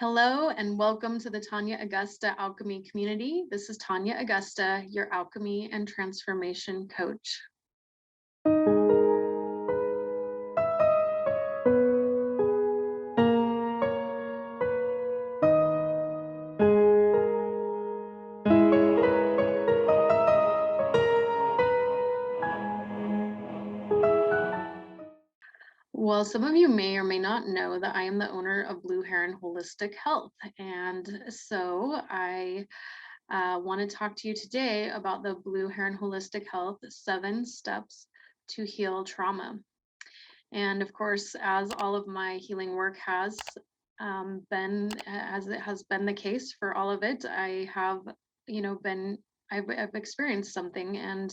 Hello and welcome to the Tanya Augusta Alchemy community. This is Tanya Augusta, your alchemy and transformation coach. Well, some of you may or may not know that I am the owner of Blue Heron Holistic Health. And so I want to talk to you today about the Blue Heron Holistic Health 7 steps to heal trauma. And of course, as all of my healing work has been, as it has been the case for all of it, I have, I've experienced something. And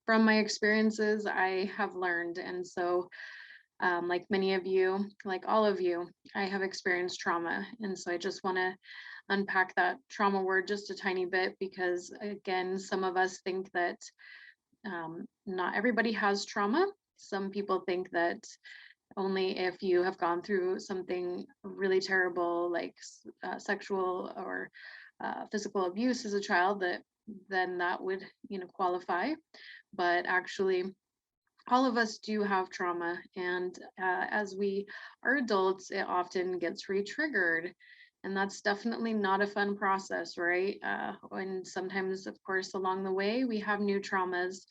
from my experiences, I have learned. And so like many of you, like all of you, I have experienced trauma. And so I just want to unpack that trauma word just a tiny bit because, again, some of us think that not everybody has trauma. Some people think that only if you have gone through something really terrible, like sexual or physical abuse as a child, then that would, qualify. But actually, all of us do have trauma, and as we are adults, it often gets re-triggered, and that's definitely not a fun process, right? And sometimes, of course, along the way, we have new traumas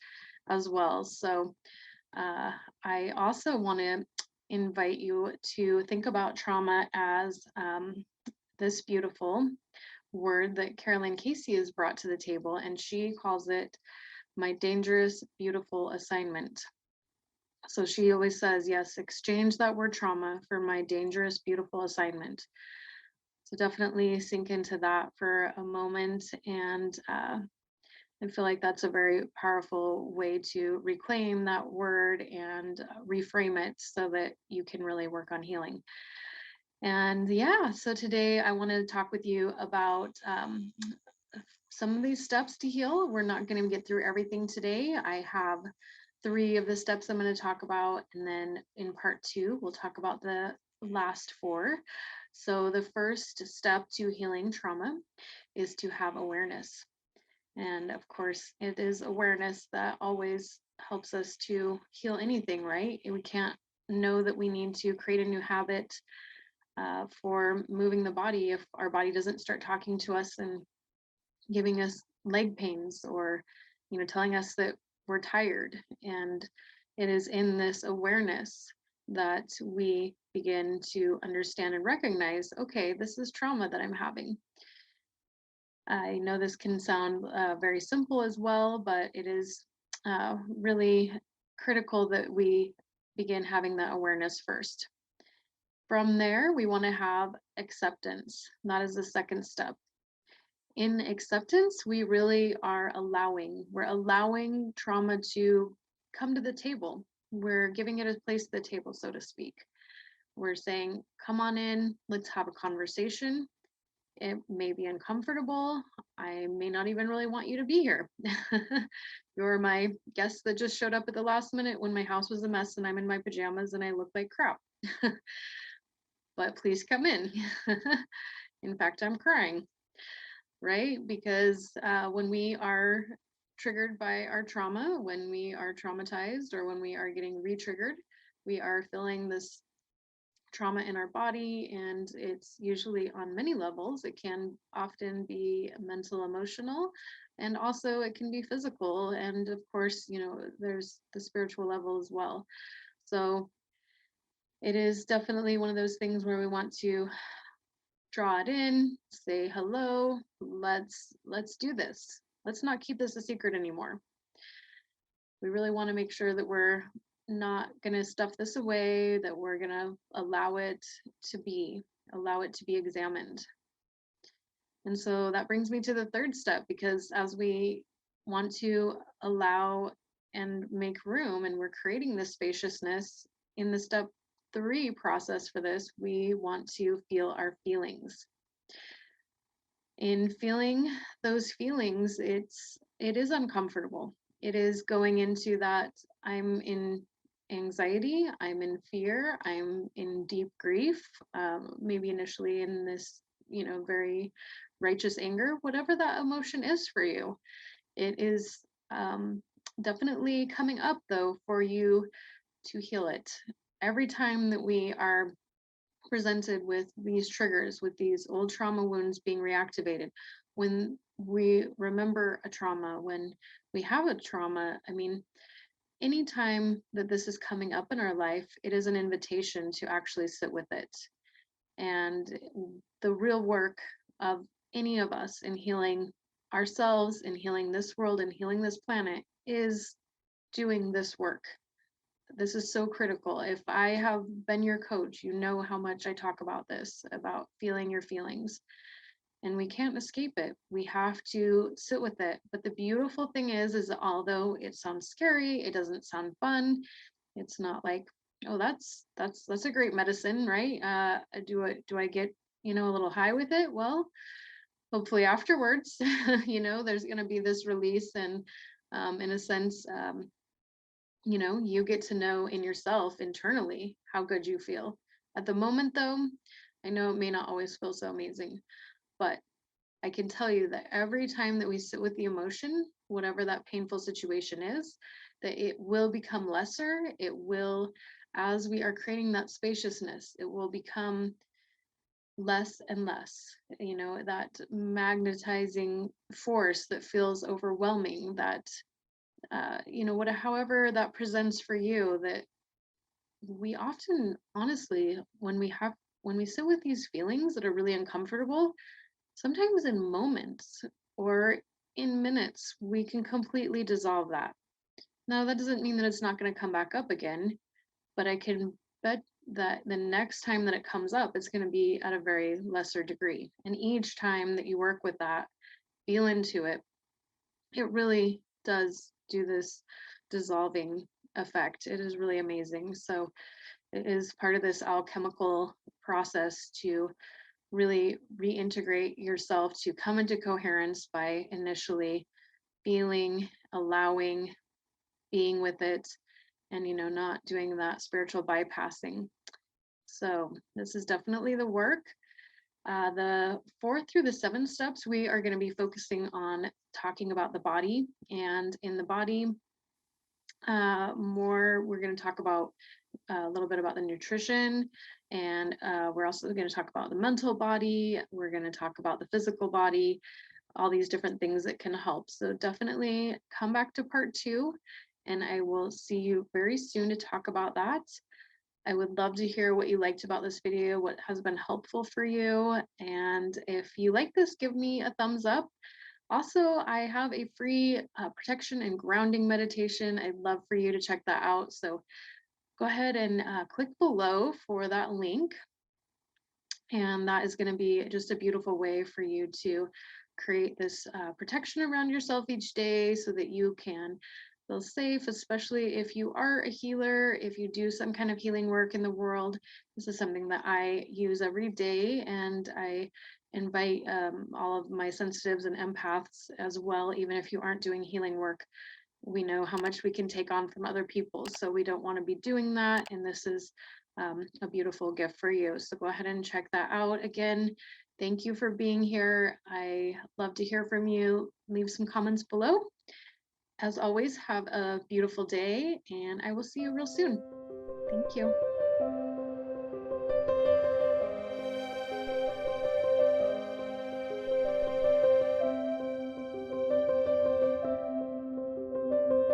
as well. So I also want to invite you to think about trauma as this beautiful word that Carolyn Casey has brought to the table, and she calls it my dangerous, beautiful assignment. So she always says, yes, exchange that word trauma for my dangerous, beautiful assignment. So definitely sink into that for a moment. And I feel like that's a very powerful way to reclaim that word and reframe it so that you can really work on healing. And yeah, so today I want to talk with you about some of these steps to heal. We're not going to get through everything today. I have 3 of the steps I'm going to talk about, and then in part 2, we'll talk about the last 4. So the first step to healing trauma is to have awareness. And of course, it is awareness that always helps us to heal anything, right? We can't know that we need to create a new habit for moving the body if our body doesn't start talking to us and giving us leg pains or telling us that we're tired. And it is in this awareness that we begin to understand and recognize, okay, this is trauma that I'm having. I know this can sound very simple as well, but it is really critical that we begin having that awareness first. From there, we want to have acceptance. That is the second step. In acceptance, we really are we're allowing trauma to come to the table. We're giving it a place at the table, so to speak. We're saying, come on in, let's have a conversation. It may be uncomfortable. I may not even really want you to be here. You're my guest that just showed up at the last minute when my house was a mess and I'm in my pajamas and I look like crap. But please come in. In fact, I'm crying, right? Because when we are triggered by our trauma, when we are traumatized, or when we are getting re-triggered, we are feeling this trauma in our body, and it's usually on many levels. It can often be mental, emotional, and also it can be physical. And of course, there's the spiritual level as well. So it is definitely one of those things where we want to draw it in, say hello, let's do this. Let's not keep this a secret anymore. We really want to make sure that we're not going to stuff this away, that we're going to allow it to be examined. And so that brings me to the third step, because as we want to allow and make room, and we're creating this spaciousness in the step 3 process for this, we want to feel our feelings. In feeling those feelings, it is uncomfortable. It is going into that I'm in anxiety, I'm in fear, I'm in deep grief, maybe initially in this very righteous anger, whatever that emotion is for you. It is definitely coming up, though, for you to heal it. Every time that we are presented with these triggers, with these old trauma wounds being reactivated, when we remember a trauma, when we have a trauma, I mean, anytime that this is coming up in our life, it is an invitation to actually sit with it. And the real work of any of us in healing ourselves, in healing this world, and healing this planet is doing this work. This is so critical. If I have been your coach, you know how much I talk about this, about feeling your feelings. And we can't escape it. We have to sit with it. But the beautiful thing is that although it sounds scary, it doesn't sound fun. It's not like, oh, that's a great medicine, right? Do I get, a little high with it? Well, hopefully afterwards, there's going to be this release, and in a sense, you get to know in yourself internally how good you feel. At the moment, though, I know it may not always feel so amazing, but I can tell you that every time that we sit with the emotion, whatever that painful situation is, that it will become lesser. It will, as we are creating that spaciousness, it will become less and less. That magnetizing force that feels overwhelming, that, however that presents for you, that we often, honestly, when we sit with these feelings that are really uncomfortable, sometimes in moments or in minutes, we can completely dissolve that. Now, that doesn't mean that it's not going to come back up again, but I can bet that the next time that it comes up, it's going to be at a very lesser degree. And each time that you work with that, feel into it, it really does do this dissolving effect. It is really amazing. So, it is part of this alchemical process to really reintegrate yourself, to come into coherence by initially feeling, allowing, being with it, and not doing that spiritual bypassing. So this is definitely the work. The 4th through the 7th steps, we are going to be focusing on talking about the body, and in the body, more we're going to talk about a little bit about the nutrition, and we're also going to talk about the mental body. We're going to talk about the physical body, all these different things that can help. So definitely come back to part 2, and I will see you very soon to talk about that. I would love to hear what you liked about this video, what has been helpful for you. And if you like this, give me a thumbs up. Also, I have a free protection and grounding meditation. I'd love for you to check that out. So go ahead and click below for that link. And that is going to be just a beautiful way for you to create this protection around yourself each day so that you can feel safe, especially if you are a healer, if you do some kind of healing work in the world. This is something that I use every day, and I invite all of my sensitives and empaths as well, even if you aren't doing healing work. We know how much we can take on from other people, so we don't want to be doing that, and this is a beautiful gift for you. So go ahead and check that out. Again, thank you for being here. I love to hear from you. Leave some comments below. As always, have a beautiful day, and I will see you real soon. Thank you.